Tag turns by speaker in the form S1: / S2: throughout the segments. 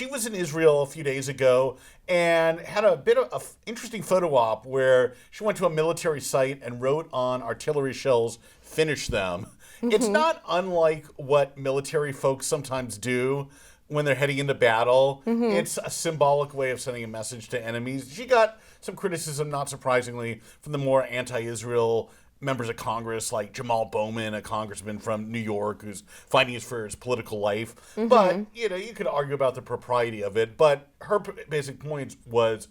S1: she was in Israel a few days ago and had a bit of an interesting photo op where she went to a military site and wrote on artillery shells, "Finish them." It's not unlike what military folks sometimes do when they're heading into battle. It's a symbolic way of sending a message to enemies. She got some criticism, not surprisingly, from the more anti-Israel members of Congress, like Jamal Bowman, a congressman from New York, who's fighting for his political life. But, you could argue about the propriety of it. But her basic point was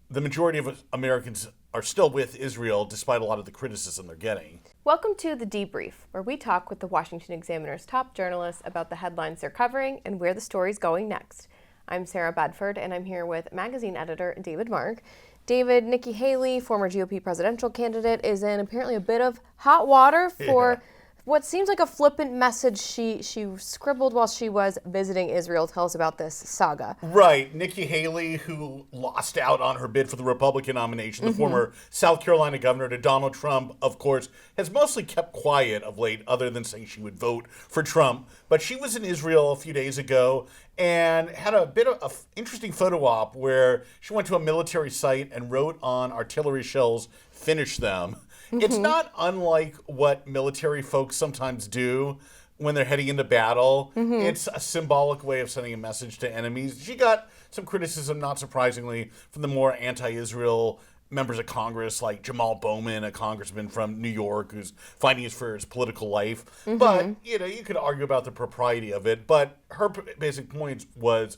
S1: the majority of Americans are still with Israel, despite a lot of the criticism they're getting.
S2: Welcome to The Debrief, where we talk with the Washington Examiner's top journalists about the headlines they're covering and where the story's going next. I'm Sarah Bedford, and I'm here with magazine editor David Mark. David, Nikki Haley, former GOP presidential candidate, is in apparently a bit of hot water for what seems like a flippant message she scribbled while she was visiting Israel. Tell us about this saga.
S1: Right. Nikki Haley, who lost out on her bid for the Republican nomination, the former South Carolina governor, to Donald Trump, of course, has mostly kept quiet of late, other than saying she would vote for Trump. But she was in Israel a few days ago and had a bit of an interesting photo op where she went to a military site and wrote on artillery shells, "Finish them." It's not unlike what military folks sometimes do when they're heading into battle. It's a symbolic way of sending a message to enemies. She got some criticism, not surprisingly, from the more anti-Israel members of Congress, like Jamal Bowman, a congressman from New York, who's fighting for his political life. But, you could argue about the propriety of it. But her basic point was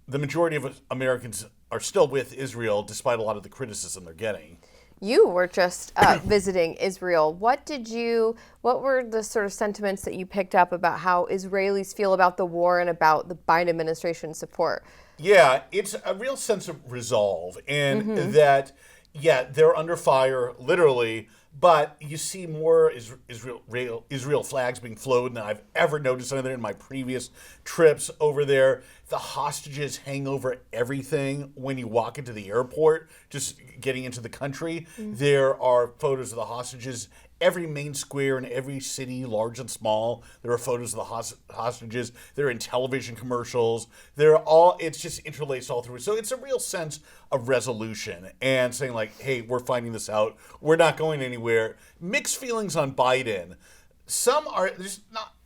S1: the majority of Americans are still with Israel, despite a lot of the criticism they're getting.
S2: You were just visiting Israel. What were the sort of sentiments that you picked up about how Israelis feel about the war and about the Biden administration support?
S1: Yeah, it's a real sense of resolve, and that, they're under fire, literally, but you see more Israel flags being flown than I've ever noticed in my previous trips over there. The hostages hang over everything when you walk into the airport, just getting into the country. There are photos of the hostages. Every main square in every city, large and small, there are photos of the hostages. They're in television commercials. It's just interlaced all through. So it's a real sense of resolution and saying like, hey, we're finding this out. We're not going anywhere. Mixed feelings on Biden.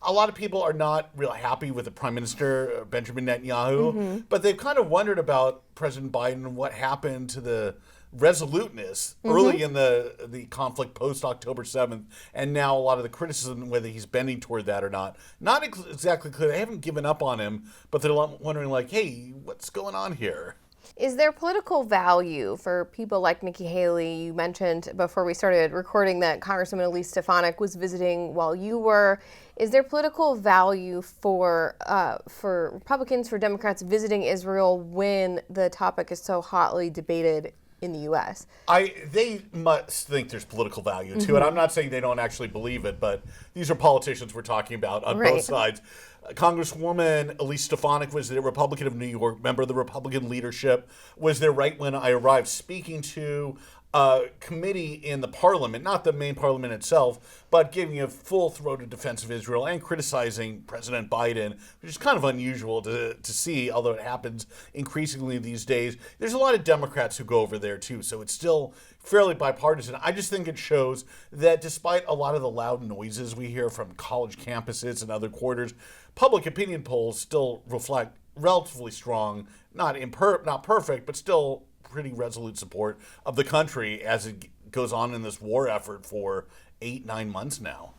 S1: A lot of people are not real happy with the Prime Minister, Benjamin Netanyahu, but they've kind of wondered about President Biden and what happened to the resoluteness early in the conflict post-October 7th, and now a lot of the criticism, whether he's bending toward that or not. Not exactly clear. They haven't given up on him, but they're wondering like, hey, what's going on here?
S2: Is there political value for people like Nikki Haley? You mentioned before we started recording that Congresswoman Elise Stefanik was visiting while you were. Is there political value for Republicans, for Democrats visiting Israel when the topic is so hotly debated in the U.S.?
S1: They must think there's political value to it. I'm not saying they don't actually believe it, but these are politicians we're talking about on both sides. Congresswoman Elise Stefanik was the Republican of New York, member of the Republican leadership, was there right when I arrived, speaking to a committee in the parliament, not the main parliament itself, but giving a full-throated defense of Israel and criticizing President Biden, which is kind of unusual to see, although it happens increasingly these days. There's a lot of Democrats who go over there, too, so it's still fairly bipartisan. I just think it shows that despite a lot of the loud noises we hear from college campuses and other quarters, public opinion polls still reflect relatively strong, not perfect, but still pretty resolute support of the country as it goes on in this war effort for 8-9 months now.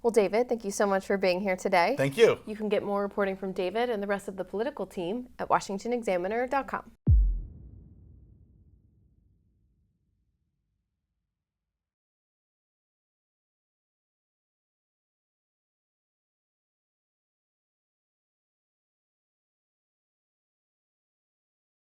S2: Well, David, thank you so much for being here today.
S1: Thank you.
S2: You can get more reporting from David and the rest of the political team at washingtonexaminer.com.